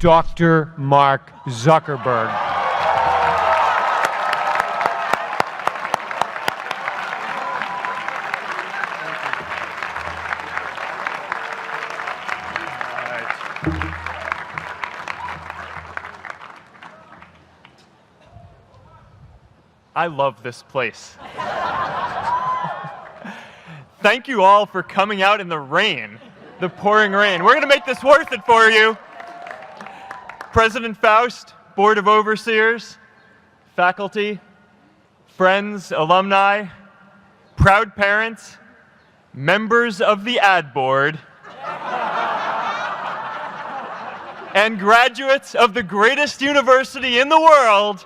Dr. Mark Zuckerberg. I love this place. Thank you all for coming out in the rain, the pouring rain. We're going to make this worth it for you. President Faust, Board of Overseers, faculty, friends, alumni, proud parents, members of the ad board, and graduates of the greatest university in the world.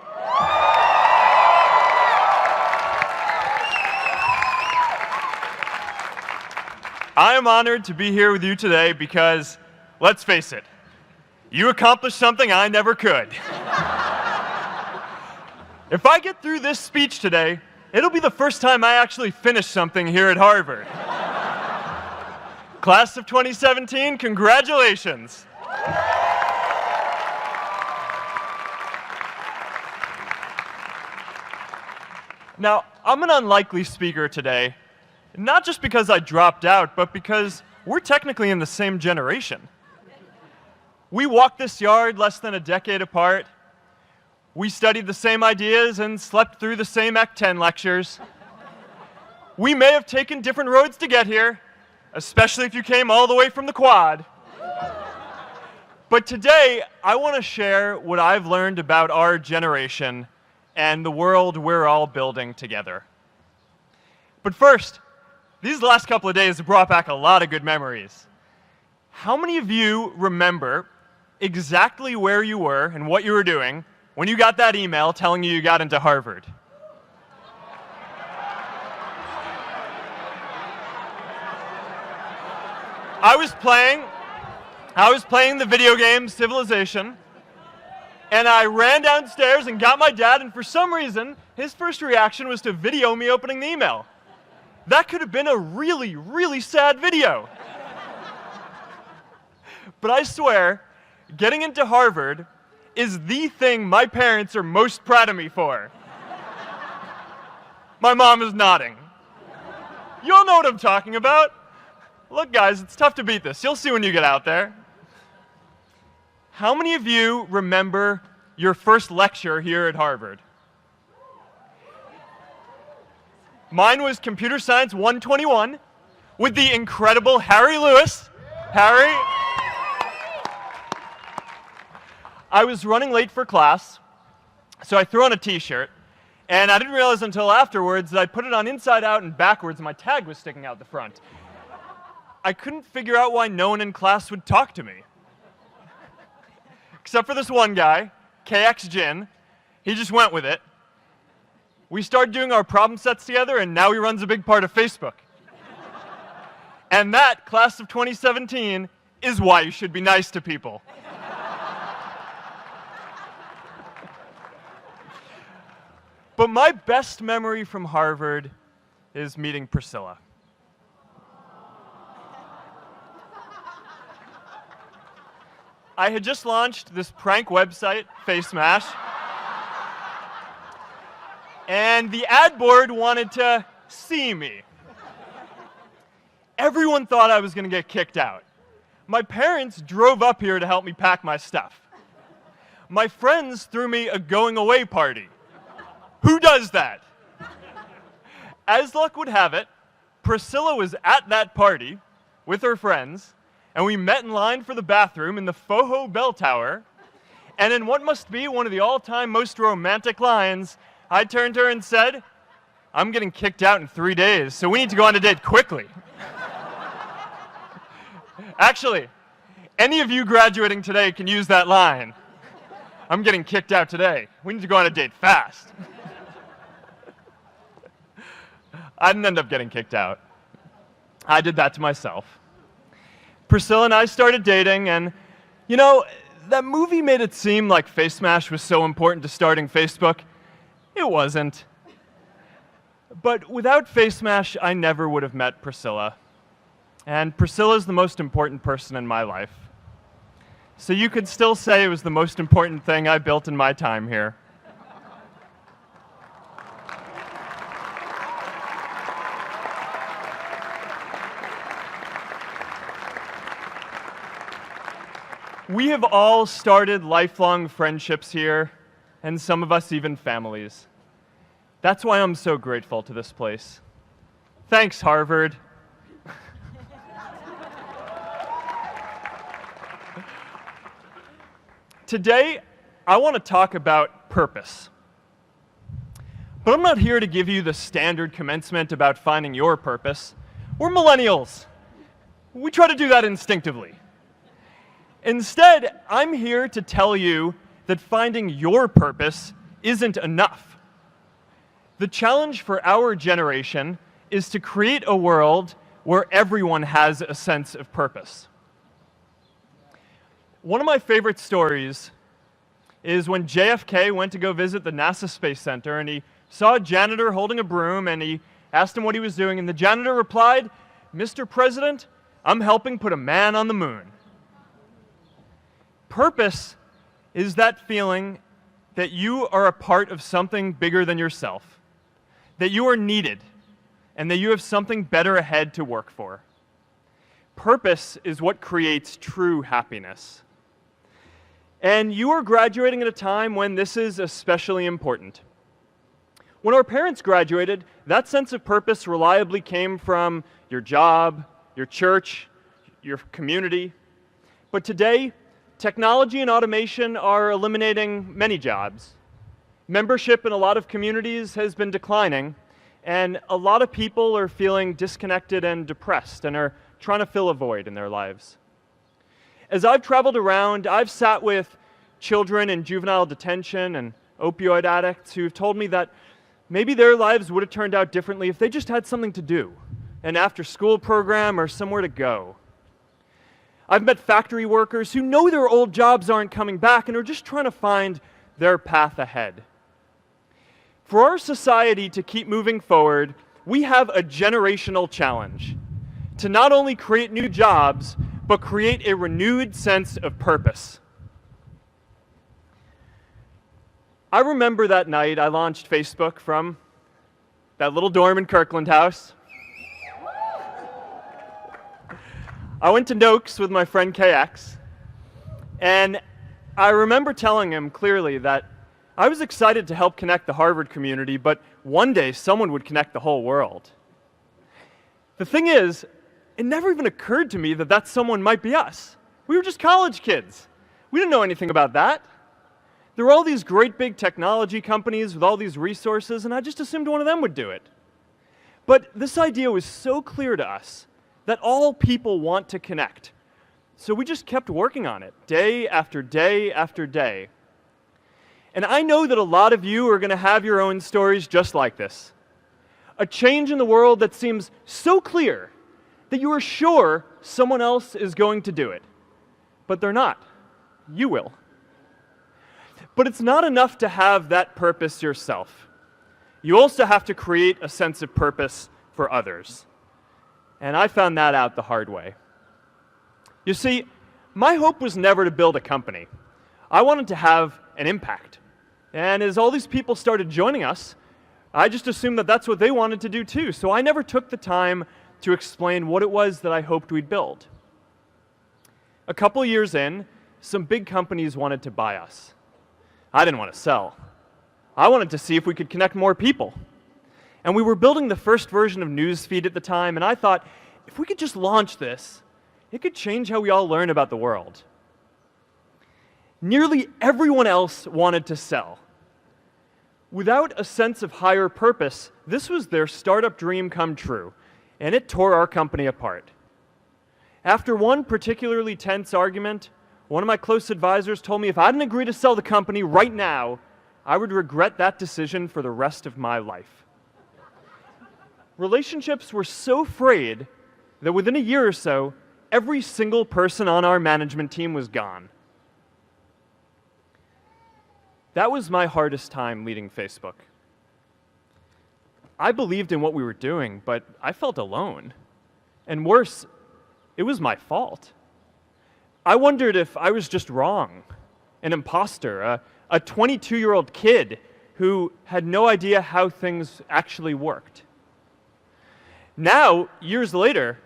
I am honored to be here with you today because, let's face it, you accomplished something I never could. If I get through this speech today, it'll be the first time I actually finish something here at Harvard. Class of 2017, congratulations. Now, I'm an unlikely speaker today, not just because I dropped out, but because we're technically in the same generation. We walked this yard less than a decade apart. We studied the same ideas and slept through the same Act 10 lectures. We may have taken different roads to get here, especially if you came all the way from the Quad. But today, I want to share what I've learned about our generation and the world we're all building together. But first, these last couple of days have brought back a lot of good memories. How many of you remember exactly where you were and what you were doing when you got that email telling you got into Harvard? I was playing the video game Civilization, and I ran downstairs and got my dad, and for some reason, his first reaction was to video me opening the email. That could have been a really, really sad video. But I swear, getting into Harvard is the thing my parents are most proud of me for. My mom is nodding. You all know what I'm talking about. Look, guys, it's tough to beat this. You'll see when you get out there. How many of you remember your first lecture here at Harvard? Mine was Computer Science 121 with the incredible Harry Lewis. Harry. I was running late for class, so I threw on a t-shirt, and I didn't realize until afterwards that I put it on inside out and backwards, and my tag was sticking out the front. I couldn't figure out why no one in class would talk to me. Except for this one guy, KX Jin. He just went with it. We started doing our problem sets together, and now he runs a big part of Facebook. And that, class of 2017, is why you should be nice to people. But my best memory from Harvard is meeting Priscilla. I had just launched this prank website, Face Smash. And the ad board wanted to see me. Everyone thought I was going to get kicked out. My parents drove up here to help me pack my stuff. My friends threw me a going-away party. Who does that? As luck would have it, Priscilla was at that party with her friends, and we met in line for the bathroom in the Foho Bell Tower, and in what must be one of the all-time most romantic lines, I turned to her and said, "I'm getting kicked out in 3 days, so we need to go on a date quickly." Actually, any of you graduating today can use that line. I'm getting kicked out today. We need to go on a date fast. I didn't end up getting kicked out. I did that to myself. Priscilla and I started dating, and, you know, that movie made it seem like Face Smash was so important to starting Facebook. It wasn't. But without Face Smash, I never would have met Priscilla. And Priscilla's the most important person in my life. So you could still say it was the most important thing I built in my time here. We have all started lifelong friendships here, and some of us even families. That's why I'm so grateful to this place. Thanks, Harvard. Today, I want to talk about purpose. But I'm not here to give you the standard commencement about finding your purpose. We're millennials. We try to do that instinctively. Instead, I'm here to tell you that finding your purpose isn't enough. The challenge for our generation is to create a world where everyone has a sense of purpose. One of my favorite stories is when JFK went to go visit the NASA Space Center, and he saw a janitor holding a broom, and he asked him what he was doing, and the janitor replied, "Mr. President, I'm helping put a man on the moon." Purpose is that feeling that you are a part of something bigger than yourself, that you are needed, and that you have something better ahead to work for. Purpose is what creates true happiness. And you are graduating at a time when this is especially important. When our parents graduated, that sense of purpose reliably came from your job, your church, your community. But today, technology and automation are eliminating many jobs. Membership in a lot of communities has been declining, and a lot of people are feeling disconnected and depressed and are trying to fill a void in their lives. As I've traveled around, I've sat with children in juvenile detention and opioid addicts who've told me that maybe their lives would have turned out differently if they just had something to do, an after-school program or somewhere to go. I've met factory workers who know their old jobs aren't coming back and are just trying to find their path ahead. For our society to keep moving forward, we have a generational challenge to not only create new jobs, but create a renewed sense of purpose. I remember that night I launched Facebook from that little dorm in Kirkland House. I went to Noakes with my friend KX, and I remember telling him clearly that I was excited to help connect the Harvard community, but one day someone would connect the whole world. The thing is, it never even occurred to me that that someone might be us. We were just college kids. We didn't know anything about that. There were all these great big technology companies with all these resources, and I just assumed one of them would do it. But this idea was so clear to us that all people want to connect. So we just kept working on it, day after day after day. And I know that a lot of you are going to have your own stories just like this. A change in the world that seems so clear that you are sure someone else is going to do it. But they're not. You will. But it's not enough to have that purpose yourself. You also have to create a sense of purpose for others. And I found that out the hard way. You see, my hope was never to build a company. I wanted to have an impact. And as all these people started joining us, I just assumed that that's what they wanted to do too. So I never took the time to explain what it was that I hoped we'd build. A couple years in, some big companies wanted to buy us. I didn't want to sell. I wanted to see if we could connect more people. And we were building the first version of Newsfeed at the time, and I thought, if we could just launch this, it could change how we all learn about the world. Nearly everyone else wanted to sell. Without a sense of higher purpose, this was their startup dream come true, and it tore our company apart. After one particularly tense argument, one of my close advisors told me if I didn't agree to sell the company right now, I would regret that decision for the rest of my life. Relationships were so frayed that within a year or so, every single person on our management team was gone. That was my hardest time leading Facebook. I believed in what we were doing, but I felt alone. And worse, it was my fault. I wondered if I was just wrong, an imposter, a 22-year-old kid who had no idea how things actually worked. Now, years later,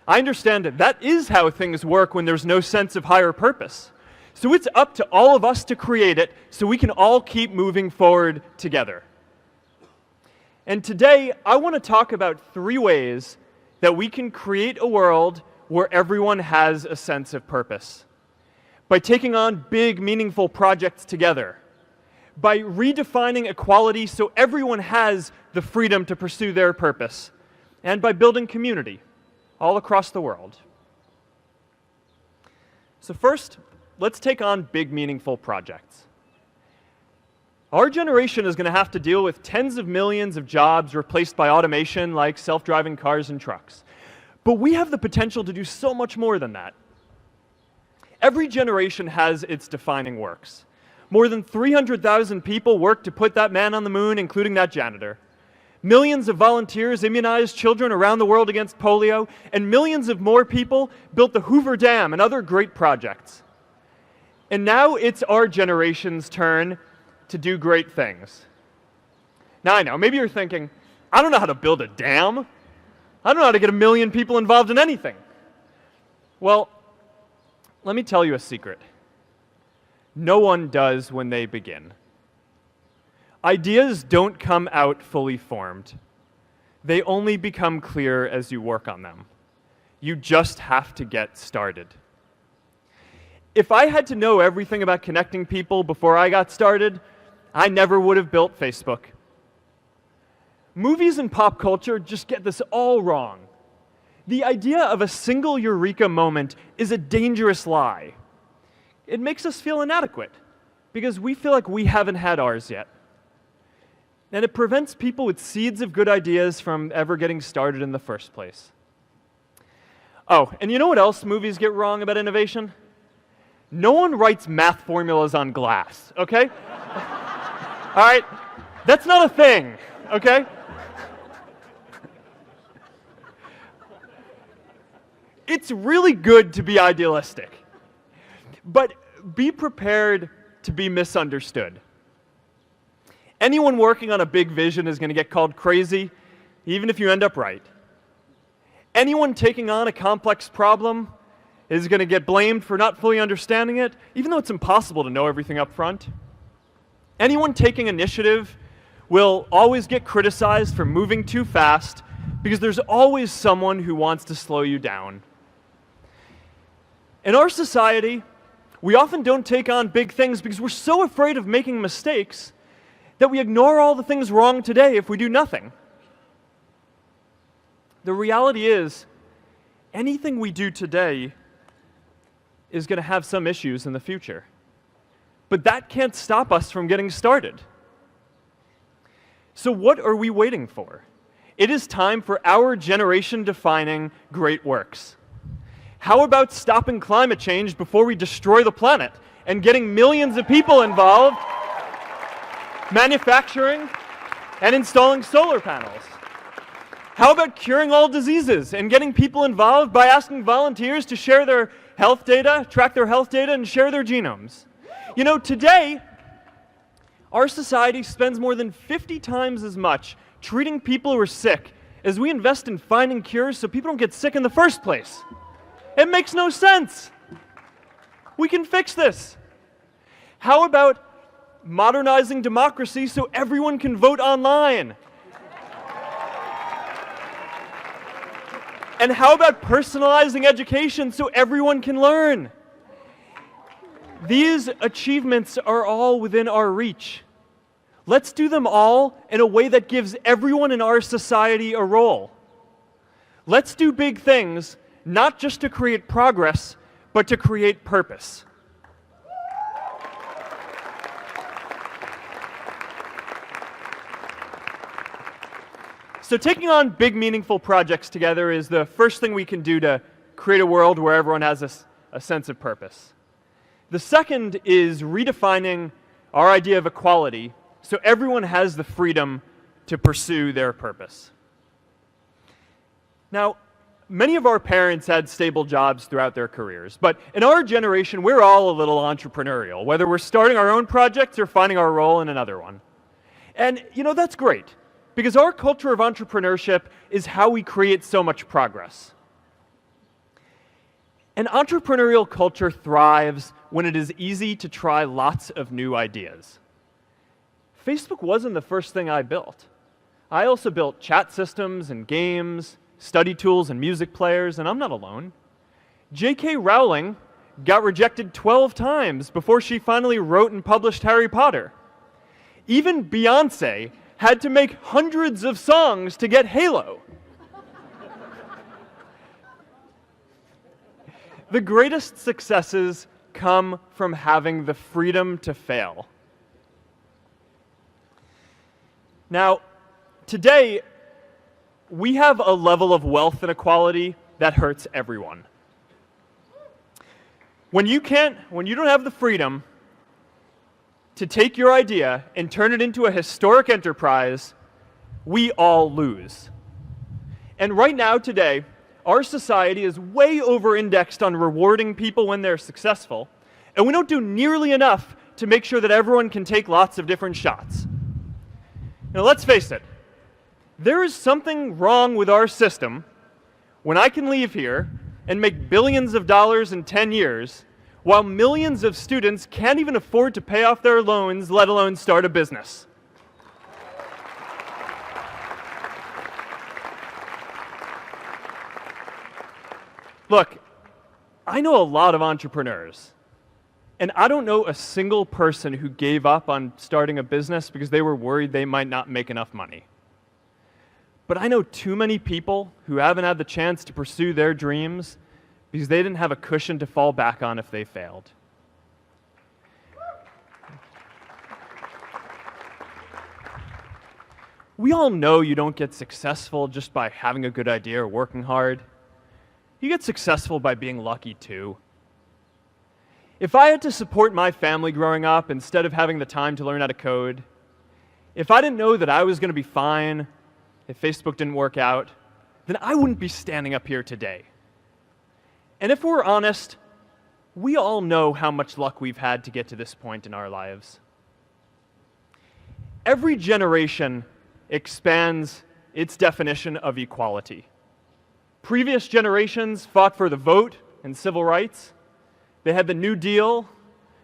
I understand that is how things work when there's no sense of higher purpose. So it's up to all of us to create it so we can all keep moving forward together. And today, I want to talk about 3 ways that we can create a world where everyone has a sense of purpose. By taking on big, meaningful projects together. By redefining equality so everyone has the freedom to pursue their purpose. And by building community all across the world. So first, let's take on big, meaningful projects. Our generation is going to have to deal with tens of millions of jobs replaced by automation like self-driving cars and trucks. But we have the potential to do so much more than that. Every generation has its defining works. More than 300,000 people worked to put that man on the moon, including that janitor. Millions of volunteers immunized children around the world against polio, and millions of more people built the Hoover Dam and other great projects. And now it's our generation's turn to do great things. Now I know, maybe you're thinking, I don't know how to build a dam. I don't know how to get 1 million people involved in anything. Well, let me tell you a secret. No one does when they begin. Ideas don't come out fully formed. They only become clear as you work on them. You just have to get started. If I had to know everything about connecting people before I got started, I never would have built Facebook. Movies and pop culture just get this all wrong. The idea of a single eureka moment is a dangerous lie. It makes us feel inadequate because we feel like we haven't had ours yet. And it prevents people with seeds of good ideas from ever getting started in the first place. Oh, and you know what else movies get wrong about innovation? No one writes math formulas on glass, okay? All right? That's not a thing, okay? It's really good to be idealistic, but be prepared to be misunderstood. Anyone working on a big vision is going to get called crazy, even if you end up right. Anyone taking on a complex problem is going to get blamed for not fully understanding it, even though it's impossible to know everything up front. Anyone taking initiative will always get criticized for moving too fast because there's always someone who wants to slow you down. In our society, we often don't take on big things because we're so afraid of making mistakes that we ignore all the things wrong today if we do nothing. The reality is, anything we do today is going to have some issues in the future. But that can't stop us from getting started. So what are we waiting for? It is time for our generation-defining great works. How about stopping climate change before we destroy the planet and getting millions of people involved, manufacturing and installing solar panels? How about curing all diseases and getting people involved by asking volunteers to share their health data, track their health data, and share their genomes? You know, today, our society spends more than 50 times as much treating people who are sick as we invest in finding cures so people don't get sick in the first place. It makes no sense. We can fix this. How about modernizing democracy so everyone can vote online? And how about personalizing education so everyone can learn? These achievements are all within our reach. Let's do them all in a way that gives everyone in our society a role. Let's do big things, not just to create progress, but to create purpose. So taking on big, meaningful projects together is the first thing we can do to create a world where everyone has a sense of purpose. The second is redefining our idea of equality so everyone has the freedom to pursue their purpose. Now, many of our parents had stable jobs throughout their careers, but in our generation, we're all a little entrepreneurial, whether we're starting our own projects or finding our role in another one. And, that's great, because our culture of entrepreneurship is how we create so much progress. An entrepreneurial culture thrives when it is easy to try lots of new ideas. Facebook wasn't the first thing I built. I also built chat systems and games, study tools and music players, and I'm not alone. J.K. Rowling got rejected 12 times before she finally wrote and published Harry Potter. Even Beyoncé had to make hundreds of songs to get Halo. The greatest successes come from having the freedom to fail. Now, today, we have a level of wealth inequality that hurts everyone. When you don't have the freedom to take your idea and turn it into a historic enterprise, we all lose. And right now, today, our society is way over-indexed on rewarding people when they're successful, and we don't do nearly enough to make sure that everyone can take lots of different shots. Now, let's face it. There is something wrong with our system when I can leave here and make billions of dollars in 10 years, while millions of students can't even afford to pay off their loans, let alone start a business. Look, I know a lot of entrepreneurs, and I don't know a single person who gave up on starting a business because they were worried they might not make enough money. But I know too many people who haven't had the chance to pursue their dreams because they didn't have a cushion to fall back on if they failed. We all know you don't get successful just by having a good idea or working hard. You get successful by being lucky too. If I had to support my family growing up instead of having the time to learn how to code, if I didn't know that I was going to be fine if Facebook didn't work out, then I wouldn't be standing up here today. And if we're honest, we all know how much luck we've had to get to this point in our lives. Every generation expands its definition of equality. Previous generations fought for the vote and civil rights. They had the New Deal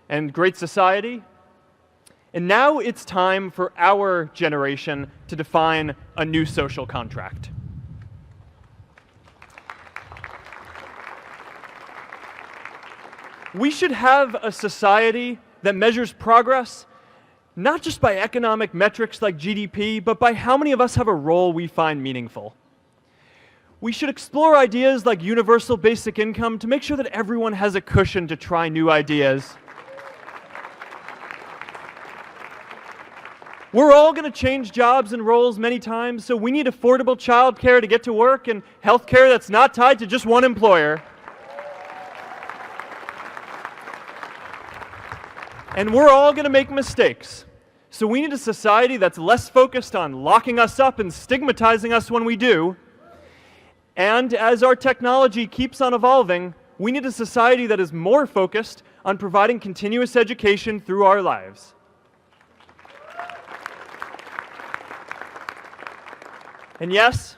and Great Society. And now it's time for our generation to define a new social contract. We should have a society that measures progress not just by economic metrics like GDP, but by how many of us have a role we find meaningful. We should explore ideas like universal basic income to make sure that everyone has a cushion to try new ideas. We're all going to change jobs and roles many times, so we need affordable childcare to get to work and healthcare that's not tied to just one employer. And we're all going to make mistakes. So we need a society that's less focused on locking us up and stigmatizing us when we do. And as our technology keeps on evolving, we need a society that is more focused on providing continuous education through our lives. And yes,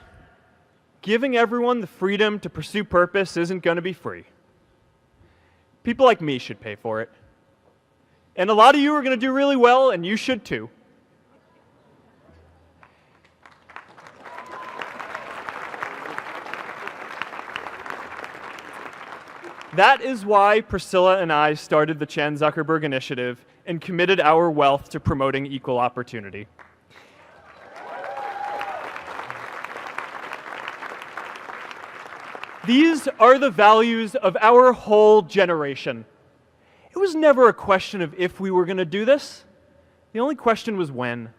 giving everyone the freedom to pursue purpose isn't going to be free. People like me should pay for it. And a lot of you are going to do really well, and you should too. That is why Priscilla and I started the Zuckerberg Initiative and committed our wealth to promoting equal opportunity. These are the values of our whole generation. It was never a question of if we were going to do this. The only question was when.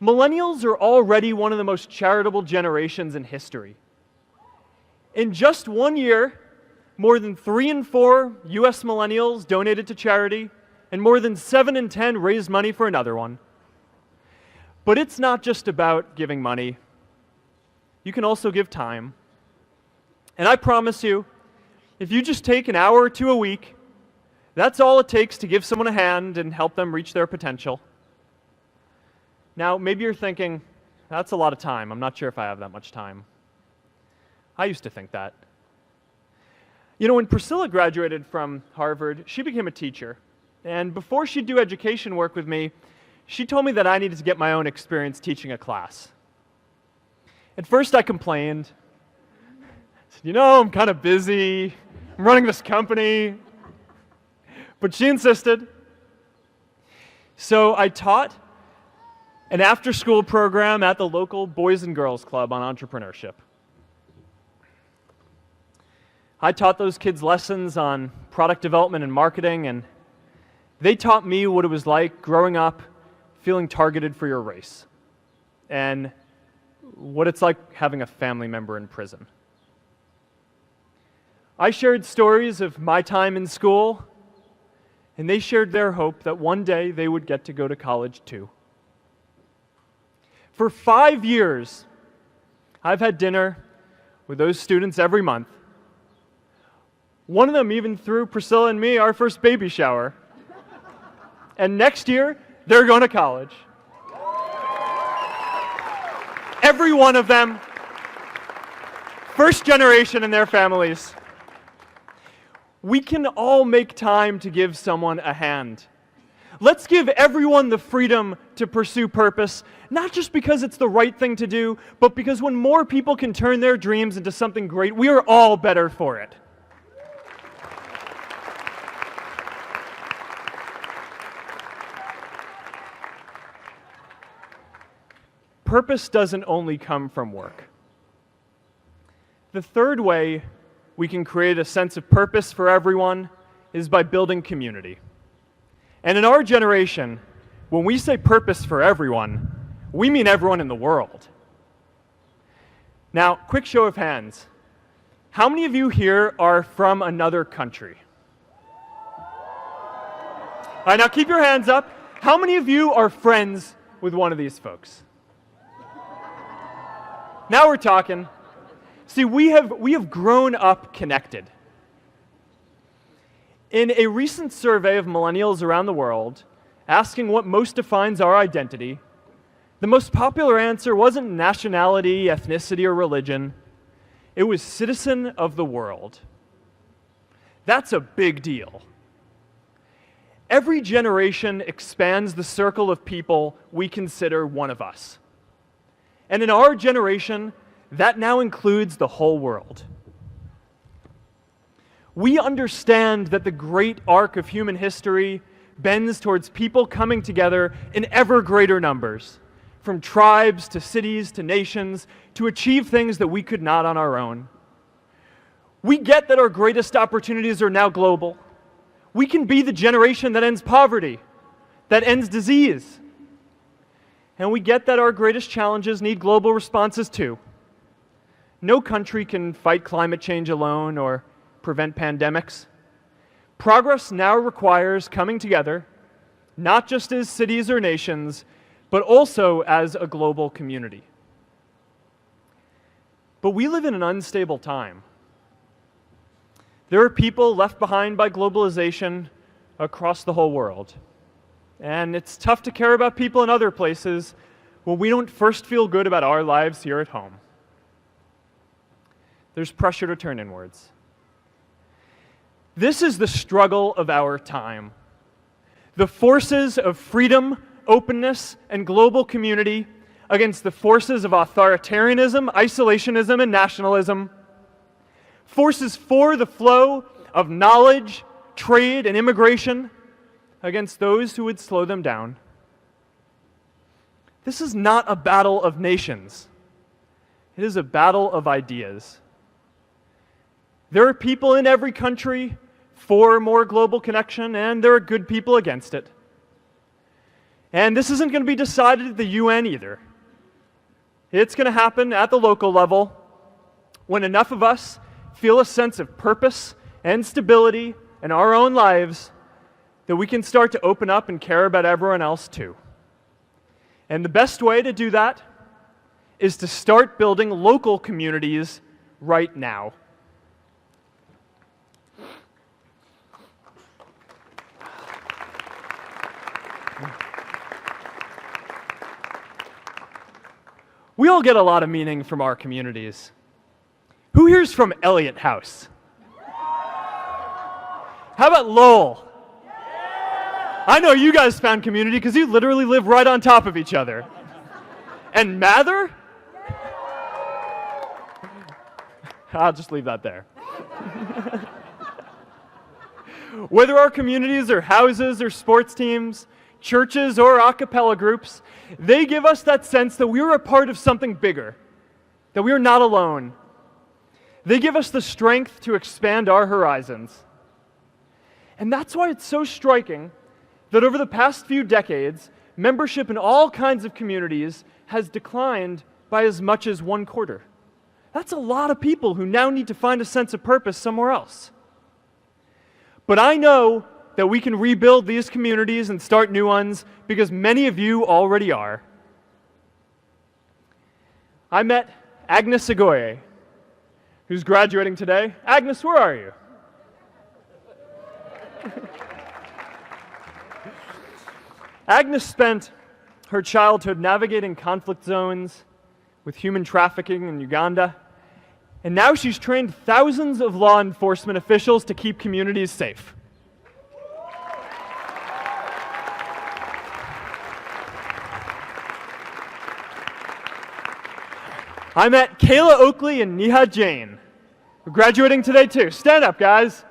Millennials are already one of the most charitable generations in history. In just 1 year, more than 3 in 4 US millennials donated to charity, and more than 7 in 10 raised money for another one. But it's not just about giving money. You can also give time. And I promise you, if you just take an hour or two a week, that's all it takes to give someone a hand and help them reach their potential. Now, maybe you're thinking, that's a lot of time. I'm not sure if I have that much time. I used to think that. You know, when Priscilla graduated from Harvard, she became a teacher. And before she'd do education work with me, she told me that I needed to get my own experience teaching a class. At first, I complained. I said, you know, I'm kind of busy. I'm running this company. But she insisted. So I taught an after-school program at the local Boys and Girls Club on entrepreneurship. I taught those kids lessons on product development and marketing, and they taught me what it was like growing up feeling targeted for your race, and what it's like having a family member in prison. I shared stories of my time in school, and they shared their hope that one day they would get to go to college too. For 5 years, I've had dinner with those students every month. One of them even threw Priscilla and me our first baby shower. And next year, they're going to college. Every one of them, first generation in their families. We can all make time to give someone a hand. Let's give everyone the freedom to pursue purpose, not just because it's the right thing to do, but because when more people can turn their dreams into something great, we are all better for it. Purpose doesn't only come from work. The third way we can create a sense of purpose for everyone is by building community. And in our generation, when we say purpose for everyone, we mean everyone in the world. Now, quick show of hands. How many of you here are from another country? All right, now keep your hands up. How many of you are friends with one of these folks? Now we're talking. See, we have grown up connected. In a recent survey of millennials around the world, asking what most defines our identity, the most popular answer wasn't nationality, ethnicity, or religion. It was citizen of the world. That's a big deal. Every generation expands the circle of people we consider one of us. And in our generation, that now includes the whole world. We understand that the great arc of human history bends towards people coming together in ever greater numbers, from tribes to cities to nations, to achieve things that we could not on our own. We get that our greatest opportunities are now global. We can be the generation that ends poverty, that ends disease. And we get that our greatest challenges need global responses too. No country can fight climate change alone or prevent pandemics. Progress now requires coming together, not just as cities or nations, but also as a global community. But we live in an unstable time. There are people left behind by globalization across the whole world. And it's tough to care about people in other places when we don't first feel good about our lives here at home. There's pressure to turn inwards. This is the struggle of our time. The forces of freedom, openness, and global community against the forces of authoritarianism, isolationism, and nationalism. Forces for the flow of knowledge, trade, and immigration against those who would slow them down. This is not a battle of nations. It is a battle of ideas. There are people in every country for more global connection, and there are good people against it. And this isn't going to be decided at the UN either. It's going to happen at the local level when enough of us feel a sense of purpose and stability in our own lives that we can start to open up and care about everyone else too. And the best way to do that is to start building local communities right now. We all get a lot of meaning from our communities. Who here's from Elliott House? How about Lowell? I know you guys found community because you literally live right on top of each other. And Mather? I'll just leave that there. Whether our communities are houses or sports teams, churches or a cappella groups, they give us that sense that we are a part of something bigger, that we are not alone. They give us the strength to expand our horizons. And that's why it's so striking that over the past few decades, membership in all kinds of communities has declined by as much as 1/4. That's a lot of people who now need to find a sense of purpose somewhere else. But I know that we can rebuild these communities and start new ones because many of you already are. I met Agnes Agoye, who's graduating today. Agnes, where are you? Agnes spent her childhood navigating conflict zones with human trafficking in Uganda, and now she's trained thousands of law enforcement officials to keep communities safe. I met Kayla Oakley and Neha Jain. We're graduating today too. Stand up, guys.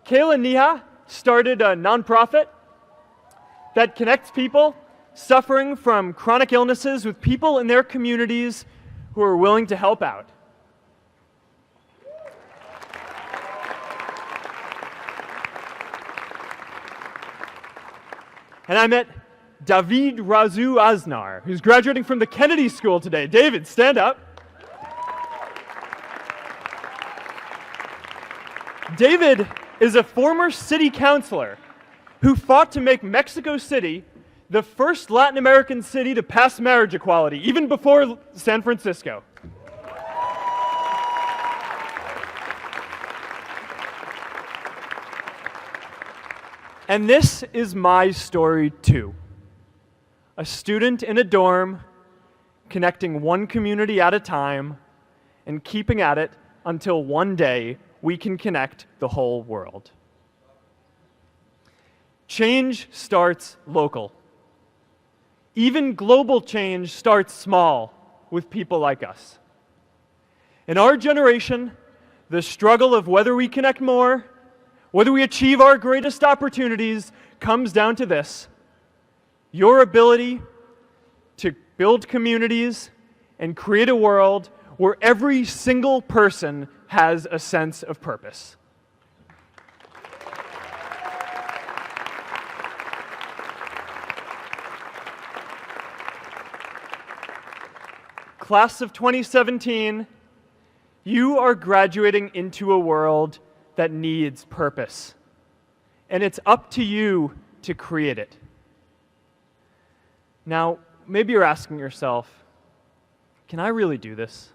Kayla and Neha started a nonprofit that connects people suffering from chronic illnesses with people in their communities who are willing to help out. And I met David Razu Aznar, who's graduating from the Kennedy School today. David, stand up. David is a former city councilor who fought to make Mexico City the first Latin American city to pass marriage equality, even before San Francisco. And this is my story too. A student in a dorm, connecting one community at a time and keeping at it until one day we can connect the whole world. Change starts local. Even global change starts small with people like us. In our generation, the struggle of whether we connect more, whether we achieve our greatest opportunities, comes down to this: your ability to build communities and create a world where every single person has a sense of purpose. Class of 2017, you are graduating into a world that needs purpose. And it's up to you to create it. Now, maybe you're asking yourself, can I really do this?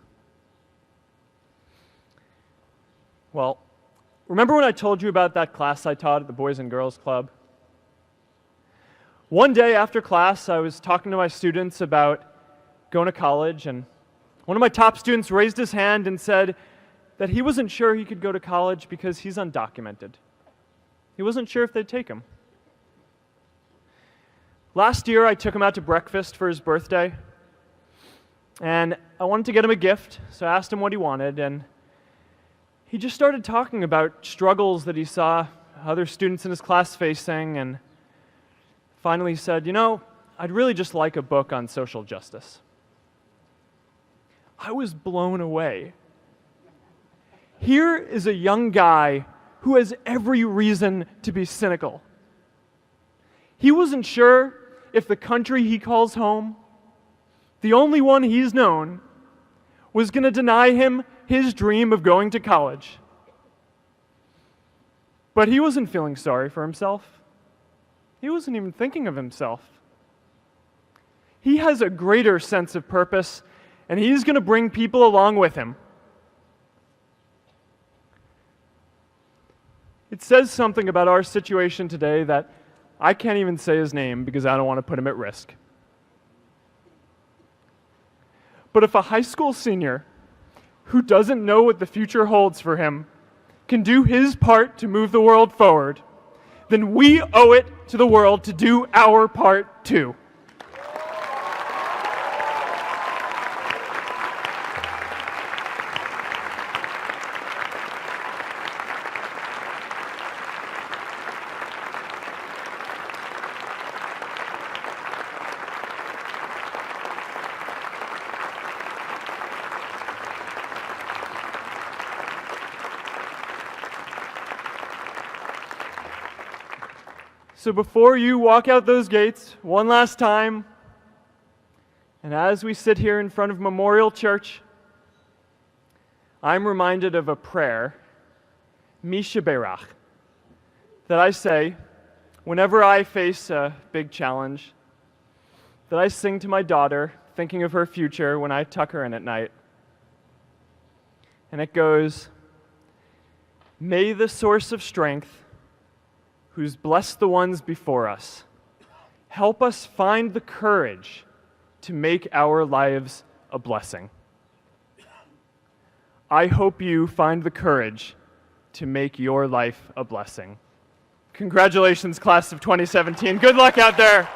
Well, remember when I told you about that class I taught at the Boys and Girls Club? One day after class, I was talking to my students about going to college, and one of my top students raised his hand and said that he wasn't sure he could go to college because he's undocumented. He wasn't sure if they'd take him. Last year, I took him out to breakfast for his birthday, and I wanted to get him a gift, so I asked him what he wanted, and he just started talking about struggles that he saw other students in his class facing, and finally said, I'd really just like a book on social justice. I was blown away. Here is a young guy who has every reason to be cynical. He wasn't sure if the country he calls home, the only one he's known, was going to deny him his dream of going to college. But he wasn't feeling sorry for himself. He wasn't even thinking of himself. He has a greater sense of purpose, and he's going to bring people along with him. It says something about our situation today that I can't even say his name because I don't want to put him at risk. But if a high school senior who doesn't know what the future holds for him can do his part to move the world forward, then we owe it to the world to do our part too. So before you walk out those gates one last time, and as we sit here in front of Memorial Church, I'm reminded of a prayer, Misha Berach, that I say whenever I face a big challenge, that I sing to my daughter, thinking of her future when I tuck her in at night. And it goes, "May the source of strength, who's blessed the ones before us, help us find the courage to make our lives a blessing." I hope you find the courage to make your life a blessing. Congratulations, class of 2017. Good luck out there.